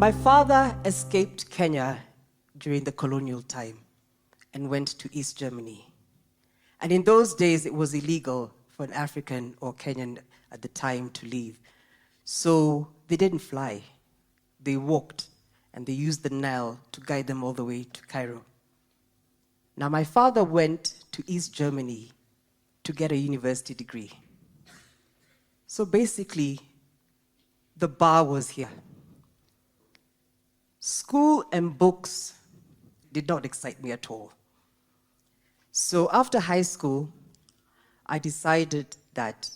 My father escaped Kenya during the colonial time and went to East Germany. And in those days, it was illegal for an African or Kenyan at the time to leave. So they didn't fly. They walked, and they used the Nile to guide them all the way to Cairo. Now, my father went to East Germany to get a university degree. So basically, the bar was here. School and books did not excite me at all. So after high school, I decided that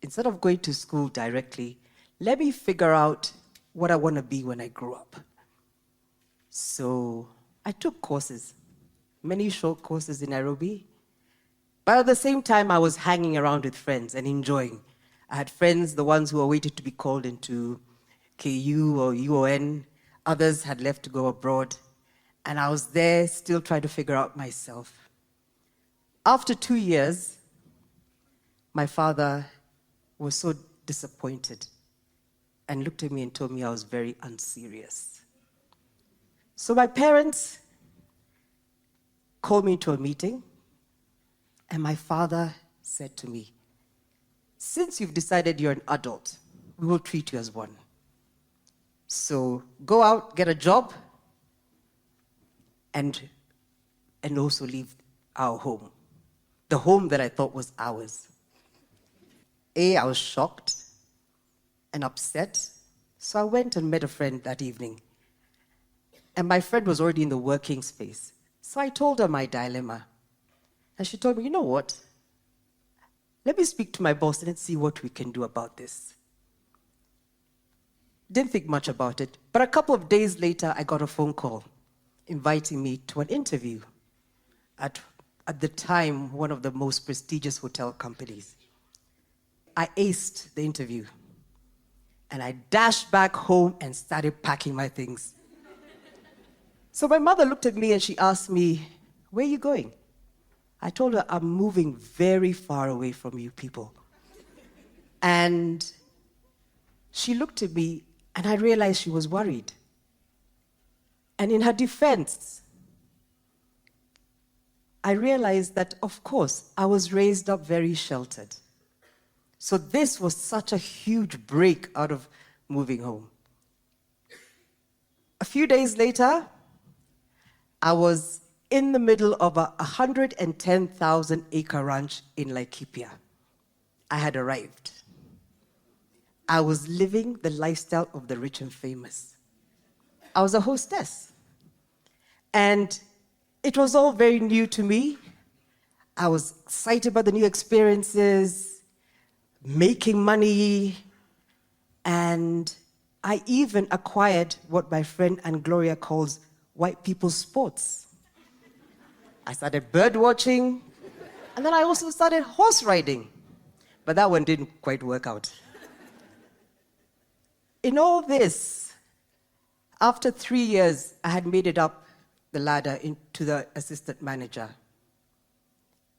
instead of going to school directly, let me figure out what I want to be when I grow up. So I took courses, many short courses in Nairobi. But at the same time, I was hanging around with friends and enjoying. I had friends, the ones who were waiting to be called into KU or UON. Others had left to go abroad. And I was there still trying to figure out myself. After 2 years, my father was so disappointed and looked at me and told me I was very unserious. So my parents called me to a meeting, and my father said to me, since you've decided you're an adult, we will treat you as one. So go out, get a job, and also leave our home. The home that I thought was ours. I was shocked and upset. So I went and met a friend that evening. And my friend was already in the working space. So I told her my dilemma. And she told me, you know what? Let me speak to my boss and see what we can do about this. Didn't think much about it. But a couple of days later, I got a phone call inviting me to an interview at the time, one of the most prestigious hotel companies. I aced the interview. And I dashed back home and started packing my things. So my mother looked at me and she asked me, where are you going? I told her, I'm moving very far away from you people. And she looked at me and I realized she was worried. And in her defense, I realized that, of course, I was raised up very sheltered. So this was such a huge break out of moving home. A few days later, I was in the middle of a 110,000-acre ranch in Laikipia. I had arrived. I was living the lifestyle of the rich and famous. I was a hostess. And it was all very new to me. I was excited about the new experiences, making money, and I even acquired what my friend Anne Gloria calls white people's sports. I started bird watching, and then I also started horse riding. But that one didn't quite work out. In all this, after 3 years, I had made it up the ladder into the assistant manager.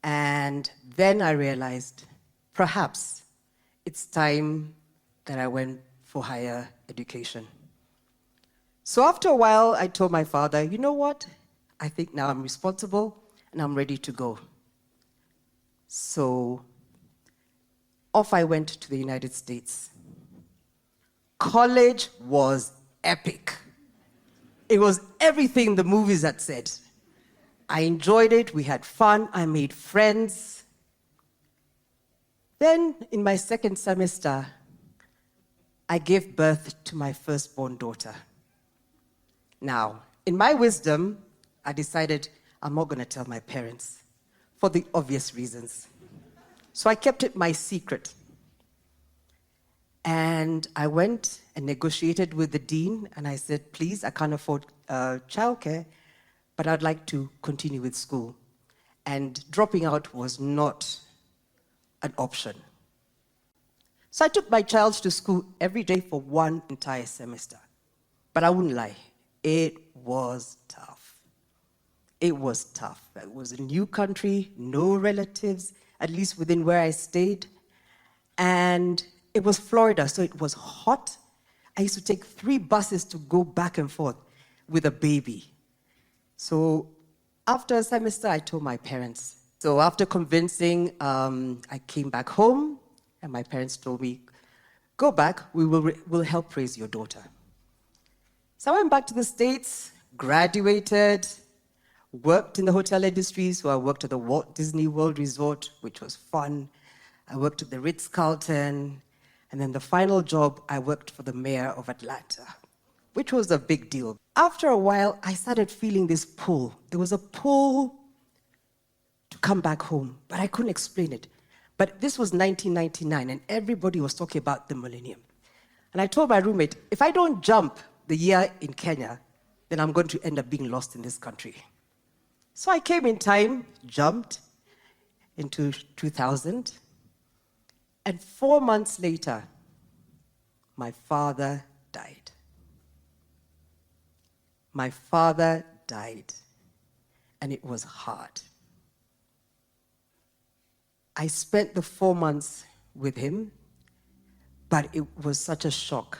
And then I realized, perhaps it's time that I went for higher education. So after a while, I told my father, you know what? I think now I'm responsible and I'm ready to go. So off I went to the United States. College was epic. It was everything the movies had said. I enjoyed it, we had fun, I made friends. Then in my second semester, I gave birth to my firstborn daughter. Now, in my wisdom, I decided I'm not going to tell my parents for the obvious reasons. So I kept it my secret. And I went and negotiated with the dean, and I said, please, I can't afford childcare, but I'd like to continue with school. And dropping out was not an option. So I took my child to school every day for one entire semester. But I wouldn't lie, it was tough. It was tough. It was a new country, no relatives, at least within where I stayed. And it was Florida, so it was hot. I used to take 3 buses to go back and forth with a baby. So after a semester, I told my parents. So after convincing, I came back home, and my parents told me, go back, we'll help raise your daughter. So I went back to the States, graduated, worked in the hotel industry. So I worked at the Walt Disney World Resort, which was fun. I worked at the Ritz-Carlton. And then the final job, I worked for the mayor of Atlanta, which was a big deal. After a while, I started feeling this pull. There was a pull to come back home, but I couldn't explain it. But this was 1999, and everybody was talking about the millennium. And I told my roommate, if I don't jump the year in Kenya, then I'm going to end up being lost in this country. So I came in time, jumped into 2000, and 4 months later, my father died. My father died, and it was hard. I spent the 4 months with him, but it was such a shock.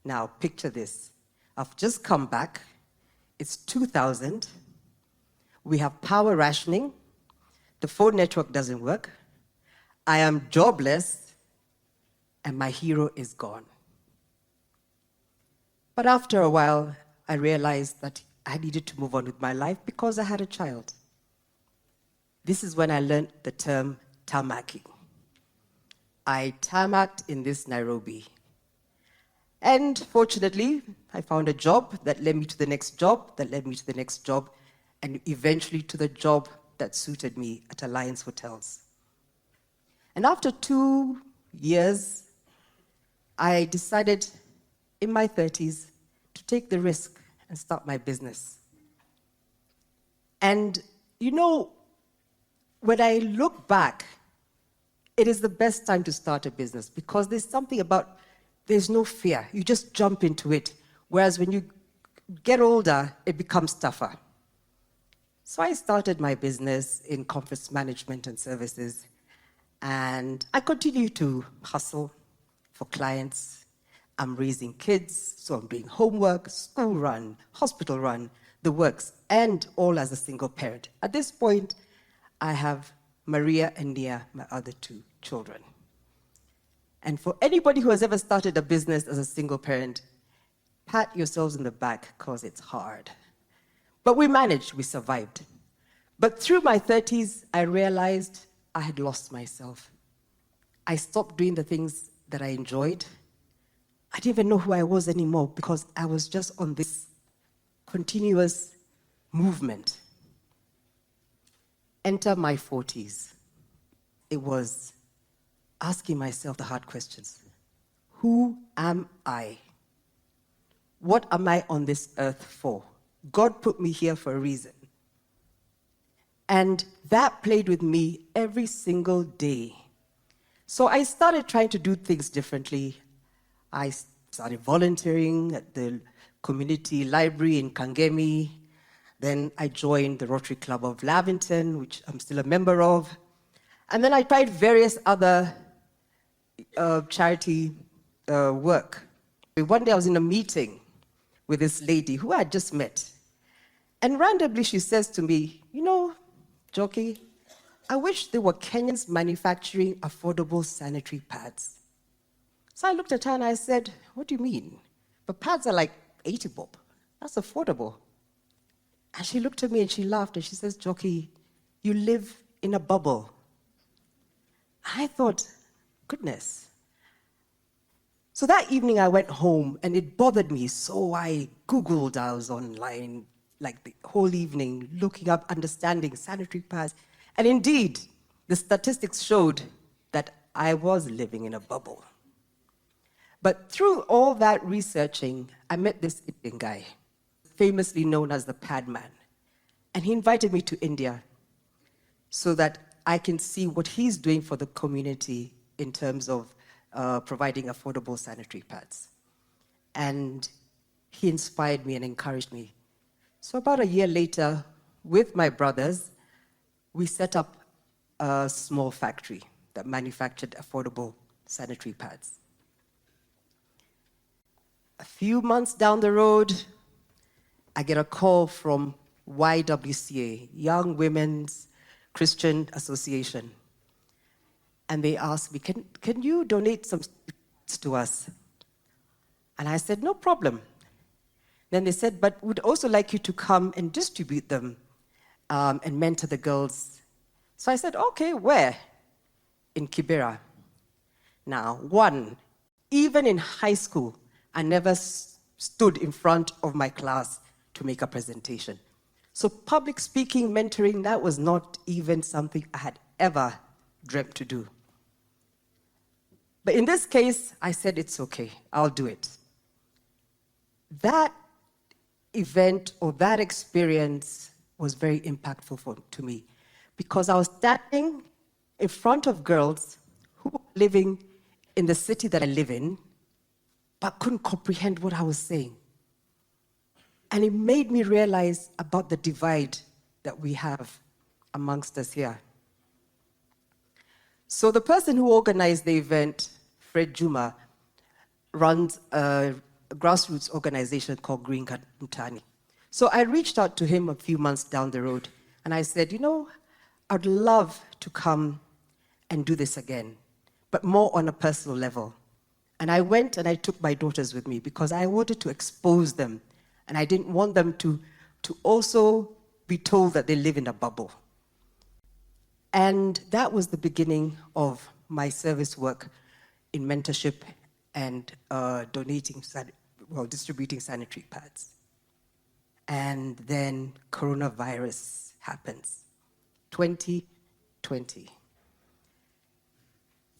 Now, picture this. I've just come back. It's 2000. We have power rationing. The phone network doesn't work. I am jobless, and my hero is gone. But after a while, I realized that I needed to move on with my life because I had a child. This is when I learned the term tamaking. I tamaked in this Nairobi. And fortunately, I found a job that led me to the next job, that led me to the next job, and eventually to the job that suited me at Alliance Hotels. And after 2 years, I decided in my 30s to take the risk and start my business. And you know, when I look back, it is the best time to start a business because there's something about, there's no fear. You just jump into it. Whereas when you get older, it becomes tougher. So I started my business in conference management and services. And I continue to hustle for clients. I'm raising kids, so I'm doing homework, school run, hospital run, the works, and all as a single parent. At this point, I have Maria and Nia, my other 2 children. And for anybody who has ever started a business as a single parent, pat yourselves in the back because it's hard. But we managed, we survived. But through my 30s, I realized I had lost myself. I stopped doing the things that I enjoyed. I didn't even know who I was anymore because I was just on this continuous movement. Enter my 40s. It was asking myself the hard questions. Who am I? What am I on this earth for? God put me here for a reason. And that played with me every single day. So I started trying to do things differently. I started volunteering at the community library in Kangemi. Then I joined the Rotary Club of Lavington, which I'm still a member of. And then I tried various other charity work. One day I was in a meeting with this lady who I had just met. And randomly she says to me, you know, Njoki, I wish there were Kenyans manufacturing affordable sanitary pads. So I looked at her and I said, what do you mean? But pads are like 80 bob. That's affordable. And she looked at me and she laughed and she says, Njoki, you live in a bubble. I thought, goodness. So that evening I went home and it bothered me. So I Googled, I was online like the whole evening, looking up, understanding sanitary pads. And indeed, the statistics showed that I was living in a bubble. But through all that researching, I met this Indian guy, famously known as the Pad Man. And he invited me to India so that I can see what he's doing for the community in terms of providing affordable sanitary pads. And he inspired me and encouraged me. So about a year later, with my brothers, we set up a small factory that manufactured affordable sanitary pads. A few months down the road, I get a call from YWCA, Young Women's Christian Association. And they asked me, can you donate some seeds to us? And I said, no problem. Then they said, but we'd also like you to come and distribute them and mentor the girls. So I said, okay, where? In Kibera. Now, even in high school, I never stood in front of my class to make a presentation. So public speaking, mentoring, that was not even something I had ever dreamt to do. But in this case, I said, it's okay, I'll do it. That event or that experience was very impactful to me because I was standing in front of girls who were living in the city that I live in, but couldn't comprehend what I was saying. And it made me realize about the divide that we have amongst us here. So the person who organized the event, Fred Juma, runs a grassroots organization called Green Mtani. So I reached out to him a few months down the road, and I said, I'd love to come and do this again, but more on a personal level. And I went and I took my daughters with me because I wanted to expose them, and I didn't want them to also be told that they live in a bubble. And that was the beginning of my service work in mentorship and distributing sanitary pads. And then coronavirus happens, 2020.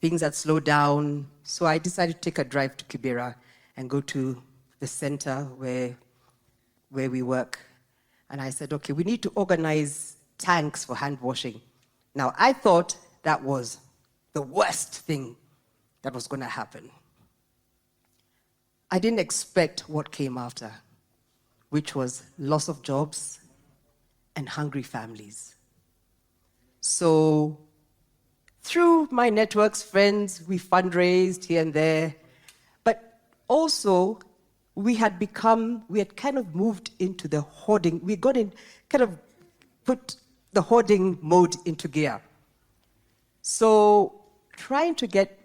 Things had slowed down, so I decided to take a drive to Kibera and go to the center where we work. And I said, okay, we need to organize tanks for hand washing. Now, I thought that was the worst thing that was going to happen. I didn't expect what came after, which was loss of jobs and hungry families. So through my networks, friends, we fundraised here and there, but also we had kind of moved into the hoarding. We kind of put the hoarding mode into gear. So trying to get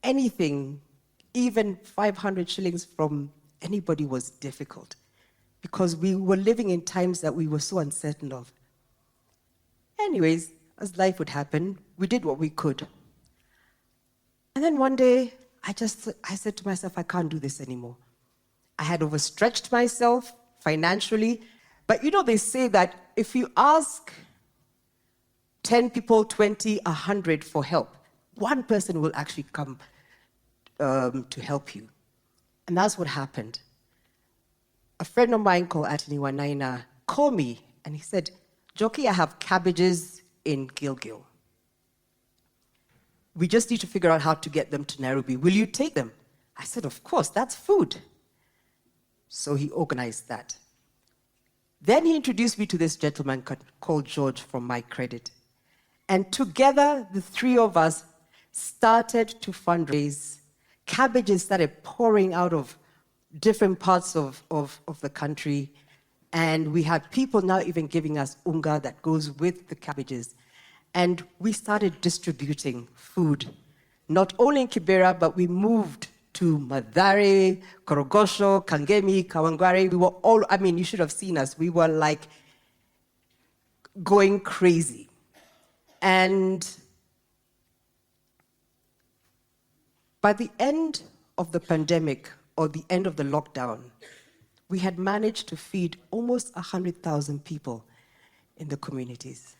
anything, even 500 shillings from anybody was difficult because we were living in times that we were so uncertain of. Anyways, as life would happen, we did what we could. And then one day, I said to myself, I can't do this anymore. I had overstretched myself financially, but they say that if you ask 10 people, 20, 100 for help, one person will actually come to help you. And that's what happened. A friend of mine called Anthony Wanaina called me and he said, Njoki, I have cabbages in Gilgil. We just need to figure out how to get them to Nairobi. Will you take them? I said, of course, that's food. So he organized that. Then he introduced me to this gentleman called George from My Credit. And together, the three of us started to fundraise. Cabbages started pouring out of different parts of the country. And we had people now even giving us unga that goes with the cabbages. And we started distributing food, not only in Kibera, but we moved to Mathare, Korogosho, Kangemi, Kawangware. We were all, you should have seen us. We were like going crazy. And by the end of the pandemic, or the end of the lockdown, we had managed to feed almost 100,000 people in the communities.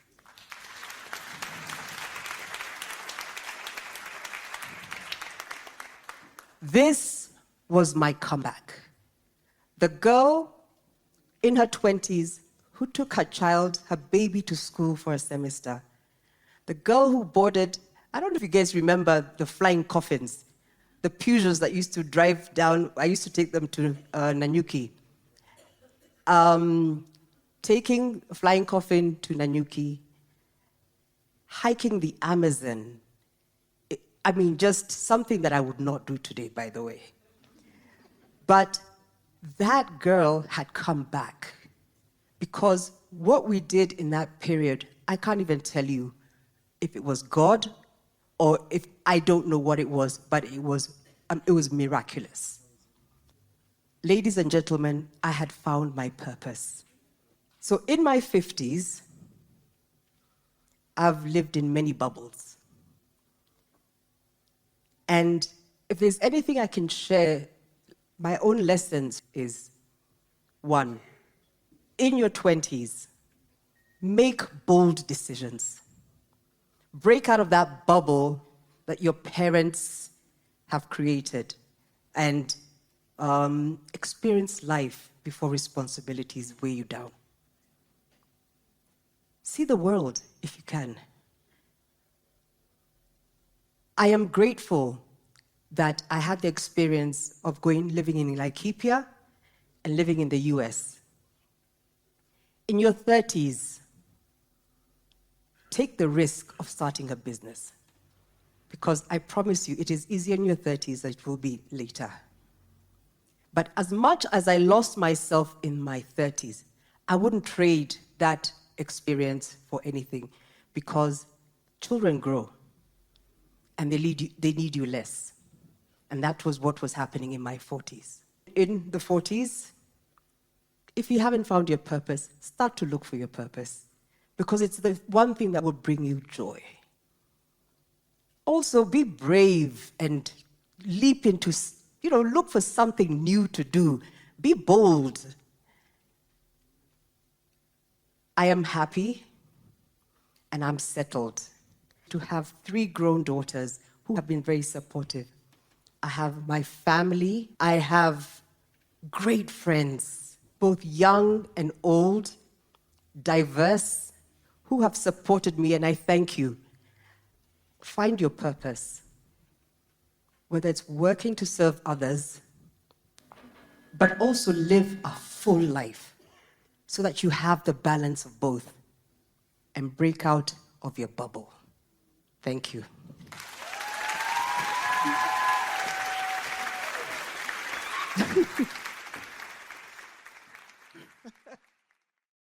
This was my comeback. The girl in her 20s who took her baby to school for a semester. The girl who boarded, I don't know if you guys remember the flying coffins, the Peugeots that used to drive down. I used to take them to Nanyuki. Taking a flying coffin to Nanyuki, hiking the Amazon. Just something that I would not do today, by the way. But that girl had come back. Because what we did in that period, I can't even tell you if it was God or if I don't know what it was, but it was miraculous. Ladies and gentlemen, I had found my purpose. So in my 50s, I've lived in many bubbles. And if there's anything I can share, my own lessons is, one, in your 20s, make bold decisions. Break out of that bubble that your parents have created and experience life before responsibilities weigh you down. See the world if you can. I am grateful that I had the experience of living in Laikipia and living in the US. In your 30s, take the risk of starting a business, because I promise you it is easier in your 30s than it will be later. But as much as I lost myself in my 30s, I wouldn't trade that experience for anything, because children grow and they need you less. And that was what was happening in my 40s. In the 40s, if you haven't found your purpose, start to look for your purpose, because it's the one thing that will bring you joy. Also, be brave and leap into, look for something new to do. Be bold. I am happy and I'm settled to have 3 grown daughters who have been very supportive. I have my family. I have great friends, both young and old, diverse, who have supported me, and I thank you. Find your purpose, whether it's working to serve others, but also live a full life so that you have the balance of both and break out of your bubble. Thank you.